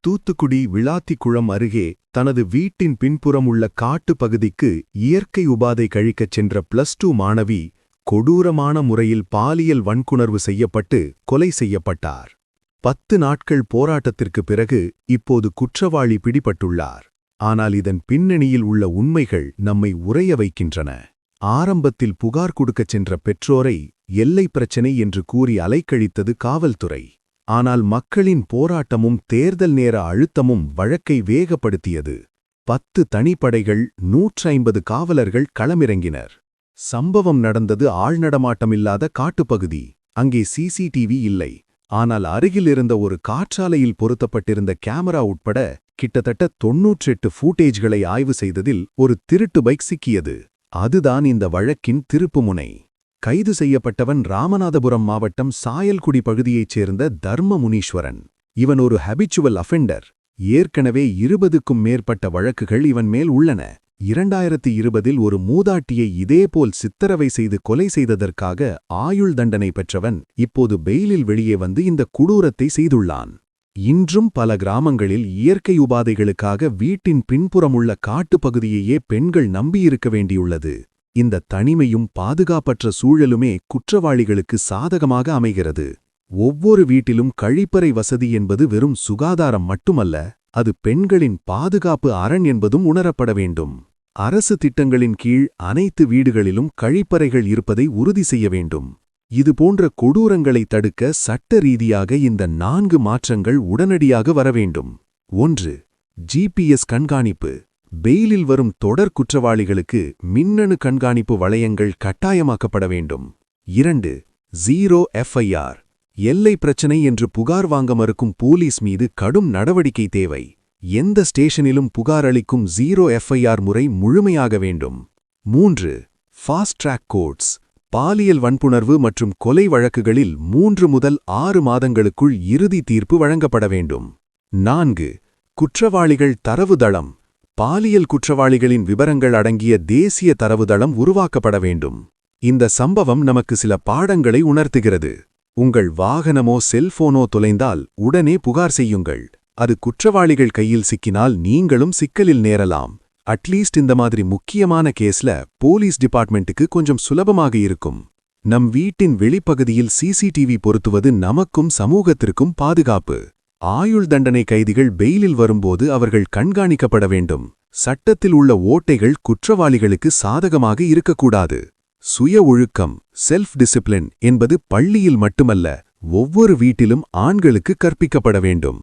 தூத்துக்குடி விளாத்திக்குளம் அருகே தனது வீட்டின் பின்புறம் உள்ள காட்டுப் பகுதிக்கு இயற்கை உபாதை கழிக்கச் சென்ற +2 மாணவி கொடூரமான முறையில் பாலியல் வன்கொணர்வு செய்யப்பட்டு கொலை செய்யப்பட்டார். 10 நாட்கள் போராட்டத்திற்குப் பிறகு இப்போது குற்றவாளி பிடிபட்டுள்ளார். ஆனால் இதன் பின்னணியில் உள்ள உண்மைகள் நம்மை உறைய வைக்கின்றன. ஆரம்பத்தில் புகார் கொடுக்கச் சென்ற பெற்றோரை எல்லை பிரச்சினை என்று கூறி அலைக்கழித்தது காவல்துறை. ஆனால் மக்களின் போராட்டமும் தேர்தல் நேர அழுத்தமும் வழக்கை வேகப்படுத்தியது. 10 தனிப்படைகள் 150 காவலர்கள் களமிறங்கினர். சம்பவம் நடந்தது ஆள்நடமாட்டமில்லாத காட்டுப்பகுதி. அங்கே சிசிடிவி இல்லை. ஆனால் அருகில் இருந்த ஒரு காற்றாலையில் பொருத்தப்பட்டிருந்த கேமரா உட்பட கிட்டத்தட்ட 98 ஃபூட்டேஜ்களை ஆய்வு செய்ததில் ஒரு திருட்டு பைக் சிக்கியது. அதுதான் இந்த வழக்கின் திருப்புமுனை. கைது செய்யப்பட்டவன் ராமநாதபுரம் மாவட்டம் சாயல்குடி பகுதியைச் சேர்ந்த தர்ம முனீஸ்வரன். இவன் ஒரு ஹபிச்சுவல் அஃபெண்டர். ஏற்கனவே 20க்கும் மேற்பட்ட வழக்குகள் இவன் மேல் உள்ளன. 2020இல் ஒரு மூதாட்டியை இதேபோல் சித்திரவை செய்து கொலை செய்ததற்காக ஆயுள் தண்டனை பெற்றவன் இப்போது பெயிலில் வெளியே வந்து இந்த கொடூரத்தை செய்துள்ளான். இன்றும் பல கிராமங்களில் இயற்கை உபாதைகளுக்காக வீட்டின் பின்புறமுள்ள காட்டுப்பகுதியையே பெண்கள் நம்பியிருக்க வேண்டியுள்ளது. இந்த தனிமையும் பாதுகாப்பற்ற சூழலுமே குற்றவாளிகளுக்கு சாதகமாக அமைகிறது. ஒவ்வொரு வீட்டிலும் கழிப்பறை வசதி என்பது வெறும் சுகாதாரம் மட்டுமல்ல, அது பெண்களின் பாதுகாப்பு அரண் என்பதும் உணரப்பட வேண்டும். அரசு திட்டங்களின் கீழ் அனைத்து வீடுகளிலும் கழிப்பறைகள் இருப்பதை உறுதி செய்ய வேண்டும். இதுபோன்ற கொடூரங்களை தடுக்க சட்ட ரீதியாக இந்த 4 மாற்றங்கள் உடனடியாக வரவேண்டும். 1. GPS கண்காணிப்பு. பெயிலில் வரும் தொடர் குற்றவாளிகளுக்கு மின்னணு கண்காணிப்பு வளையங்கள் கட்டாயமாக்கப்பட வேண்டும். 2. 0 FIR. எல்லை பிரச்சினை என்று புகார் வாங்க மறுக்கும் போலீஸ் மீது கடும் நடவடிக்கை தேவை. எந்த ஸ்டேஷனிலும் புகார் அளிக்கும் 0 FIR முறை முழுமையாக வேண்டும். 3. Fast track courts. பாலியல் வன்புணர்வு மற்றும் கொலை வழக்குகளில் 3 முதல் 6 மாதங்களுக்குள் இறுதி தீர்ப்பு வழங்கப்பட வேண்டும். 4. குற்றவாளிகள் தரவுதளம். பாலியல் குற்றவாளிகளின் விவரங்கள் அடங்கிய தேசிய தரவுதளம் உருவாக்கப்பட வேண்டும். இந்த சம்பவம் நமக்கு சில பாடங்களை உணர்த்துகிறது. உங்கள் வாகனமோ செல்போனோ தொலைந்தால் உடனே புகார் செய்யுங்கள். அது குற்றவாளிகள் கையில் சிக்கினால் நீங்களும் சிக்கலில் நேரலாம். அட்லீஸ்ட் இந்த மாதிரி முக்கியமான கேஸ்ல போலீஸ் டிபார்ட்மெண்ட்டுக்கு கொஞ்சம் சுலபமாக இருக்கும். நம் வீட்டின் வெளிப்பகுதியில் சிசிடிவி பொருத்துவது நமக்கும் சமூகத்திற்கும் பாதுகாப்பு. ஆயுள் தண்டனை கைதிகள் பெயிலில் வரும்போது அவர்கள் கண்காணிக்கப்பட வேண்டும். சட்டத்தில் உள்ள ஓட்டைகள் குற்றவாளிகளுக்கு சாதகமாக இருக்கக்கூடாது. சுய ஒழுக்கம், செல்ஃப் டிசிப்ளின் என்பது பள்ளியில் மட்டுமல்ல, ஒவ்வொரு வீட்டிலும் ஆண்களுக்கு கற்பிக்கப்பட வேண்டும்.